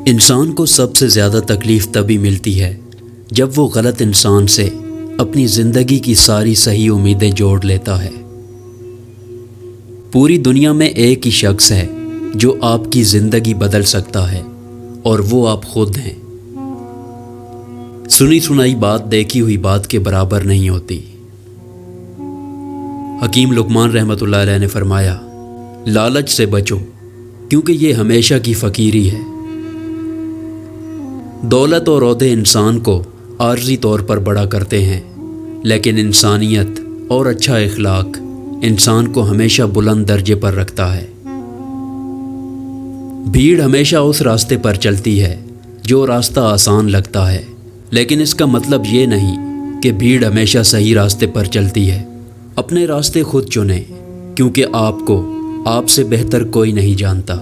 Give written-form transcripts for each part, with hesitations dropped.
انسان کو سب سے زیادہ تکلیف تبھی ملتی ہے جب وہ غلط انسان سے اپنی زندگی کی ساری صحیح امیدیں جوڑ لیتا ہے۔ پوری دنیا میں ایک ہی شخص ہے جو آپ کی زندگی بدل سکتا ہے اور وہ آپ خود ہیں۔ سنی سنائی بات دیکھی ہوئی بات کے برابر نہیں ہوتی۔ حکیم لقمان رحمۃ اللہ علیہ نے فرمایا، لالچ سے بچو کیونکہ یہ ہمیشہ کی فقیری ہے۔ دولت اور عہدے انسان کو عارضی طور پر بڑا کرتے ہیں، لیکن انسانیت اور اچھا اخلاق انسان کو ہمیشہ بلند درجے پر رکھتا ہے۔ بھیڑ ہمیشہ اس راستے پر چلتی ہے جو راستہ آسان لگتا ہے، لیکن اس کا مطلب یہ نہیں کہ بھیڑ ہمیشہ صحیح راستے پر چلتی ہے۔ اپنے راستے خود چنیں، کیونکہ آپ کو آپ سے بہتر کوئی نہیں جانتا۔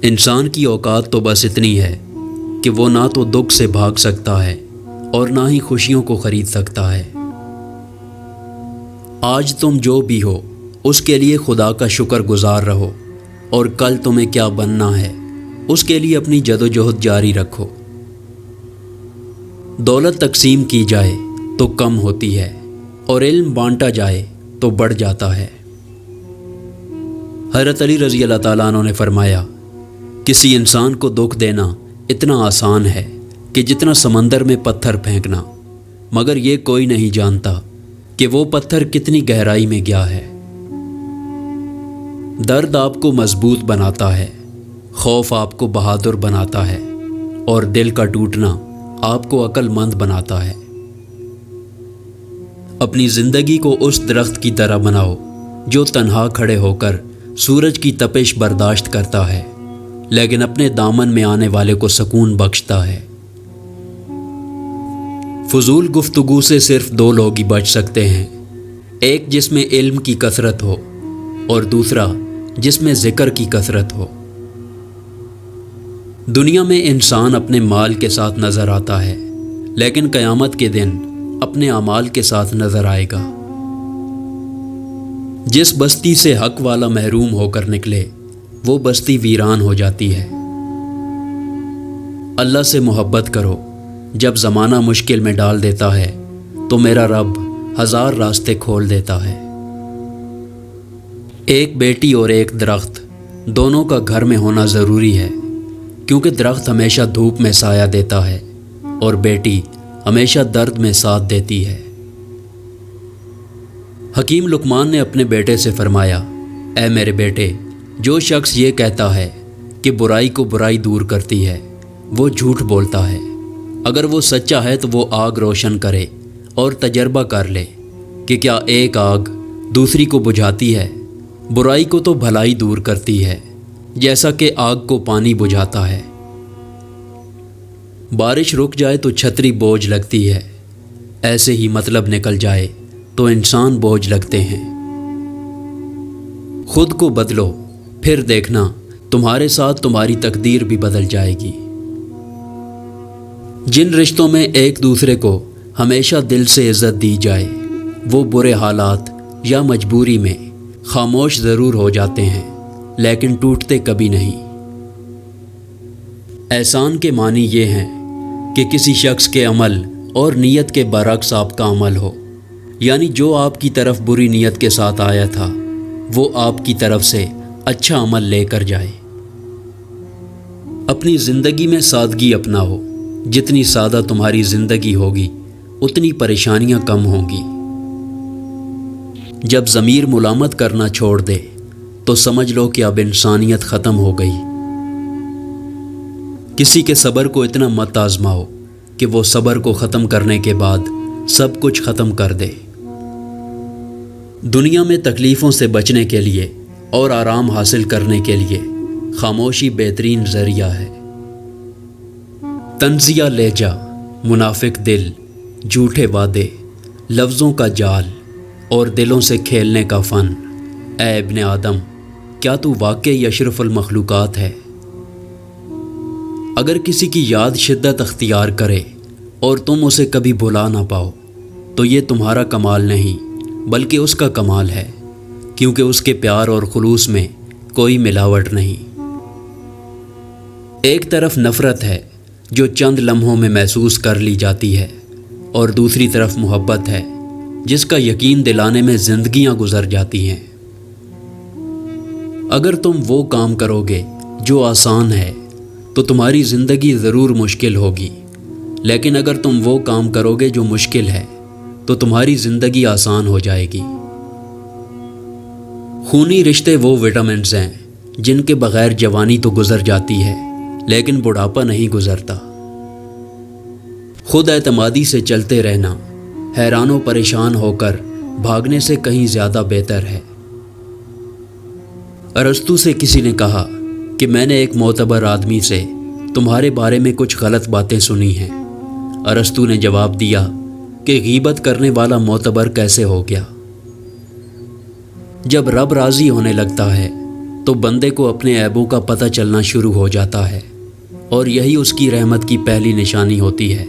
انسان کی اوقات تو بس اتنی ہے کہ وہ نہ تو دکھ سے بھاگ سکتا ہے اور نہ ہی خوشیوں کو خرید سکتا ہے۔ آج تم جو بھی ہو اس کے لیے خدا کا شکر گزار رہو، اور کل تمہیں کیا بننا ہے اس کے لیے اپنی جدوجہد جاری رکھو۔ دولت تقسیم کی جائے تو کم ہوتی ہے، اور علم بانٹا جائے تو بڑھ جاتا ہے۔ حضرت علی رضی اللہ تعالیٰ عنہ نے فرمایا، کسی انسان کو دکھ دینا اتنا آسان ہے کہ جتنا سمندر میں پتھر پھینکنا، مگر یہ کوئی نہیں جانتا کہ وہ پتھر کتنی گہرائی میں گیا ہے۔ درد آپ کو مضبوط بناتا ہے، خوف آپ کو بہادر بناتا ہے، اور دل کا ٹوٹنا آپ کو عقل مند بناتا ہے۔ اپنی زندگی کو اس درخت کی طرح بناؤ جو تنہا کھڑے ہو کر سورج کی تپش برداشت کرتا ہے، لیکن اپنے دامن میں آنے والے کو سکون بخشتا ہے۔ فضول گفتگو سے صرف دو لوگ ہی بچ سکتے ہیں، ایک جس میں علم کی کثرت ہو اور دوسرا جس میں ذکر کی کثرت ہو۔ دنیا میں انسان اپنے مال کے ساتھ نظر آتا ہے، لیکن قیامت کے دن اپنے اعمال کے ساتھ نظر آئے گا۔ جس بستی سے حق والا محروم ہو کر نکلے وہ بستی ویران ہو جاتی ہے۔ اللہ سے محبت کرو، جب زمانہ مشکل میں ڈال دیتا ہے تو میرا رب ہزار راستے کھول دیتا ہے۔ ایک بیٹی اور ایک درخت دونوں کا گھر میں ہونا ضروری ہے، کیونکہ درخت ہمیشہ دھوپ میں سایہ دیتا ہے اور بیٹی ہمیشہ درد میں ساتھ دیتی ہے۔ حکیم لقمان نے اپنے بیٹے سے فرمایا، اے میرے بیٹے، جو شخص یہ کہتا ہے کہ برائی کو برائی دور کرتی ہے وہ جھوٹ بولتا ہے۔ اگر وہ سچا ہے تو وہ آگ روشن کرے اور تجربہ کر لے کہ کیا ایک آگ دوسری کو بجھاتی ہے۔ برائی کو تو بھلائی دور کرتی ہے، جیسا کہ آگ کو پانی بجھاتا ہے۔ بارش رک جائے تو چھتری بوجھ لگتی ہے، ایسے ہی مطلب نکل جائے تو انسان بوجھ لگتے ہیں۔ خود کو بدلو، پھر دیکھنا تمہارے ساتھ تمہاری تقدیر بھی بدل جائے گی۔ جن رشتوں میں ایک دوسرے کو ہمیشہ دل سے عزت دی جائے وہ برے حالات یا مجبوری میں خاموش ضرور ہو جاتے ہیں، لیکن ٹوٹتے کبھی نہیں۔ احسان کے معنی یہ ہیں کہ کسی شخص کے عمل اور نیت کے برعکس آپ کا عمل ہو، یعنی جو آپ کی طرف بری نیت کے ساتھ آیا تھا وہ آپ کی طرف سے اچھا عمل لے کر جائے۔ اپنی زندگی میں سادگی اپناؤ، جتنی سادہ تمہاری زندگی ہوگی اتنی پریشانیاں کم ہوں گی۔ جب ضمیر ملامت کرنا چھوڑ دے تو سمجھ لو کہ اب انسانیت ختم ہو گئی۔ کسی کے صبر کو اتنا مت آزماؤ کہ وہ صبر کو ختم کرنے کے بعد سب کچھ ختم کر دے۔ دنیا میں تکلیفوں سے بچنے کے لیے اور آرام حاصل کرنے کے لیے خاموشی بہترین ذریعہ ہے۔ طنزیہ لہجہ، منافق دل، جھوٹے وعدے، لفظوں کا جال اور دلوں سے کھیلنے کا فن۔ اے ابن آدم، کیا تو واقعی اشرف المخلوقات ہے؟ اگر کسی کی یاد شدت اختیار کرے اور تم اسے کبھی بھلا نہ پاؤ تو یہ تمہارا کمال نہیں بلکہ اس کا کمال ہے، کیونکہ اس کے پیار اور خلوص میں کوئی ملاوٹ نہیں۔ ایک طرف نفرت ہے جو چند لمحوں میں محسوس کر لی جاتی ہے، اور دوسری طرف محبت ہے جس کا یقین دلانے میں زندگیاں گزر جاتی ہیں۔ اگر تم وہ کام کرو گے جو آسان ہے تو تمہاری زندگی ضرور مشکل ہوگی، لیکن اگر تم وہ کام کرو گے جو مشکل ہے تو تمہاری زندگی آسان ہو جائے گی۔ خونی رشتے وہ وٹامنز ہیں جن کے بغیر جوانی تو گزر جاتی ہے لیکن بڑھاپا نہیں گزرتا۔ خود اعتمادی سے چلتے رہنا حیران و پریشان ہو کر بھاگنے سے کہیں زیادہ بہتر ہے۔ ارسطو سے کسی نے کہا کہ میں نے ایک معتبر آدمی سے تمہارے بارے میں کچھ غلط باتیں سنی ہیں۔ ارسطو نے جواب دیا کہ غیبت کرنے والا معتبر کیسے ہو گیا؟ جب رب راضی ہونے لگتا ہے تو بندے کو اپنے عیبوں کا پتہ چلنا شروع ہو جاتا ہے، اور یہی اس کی رحمت کی پہلی نشانی ہوتی ہے۔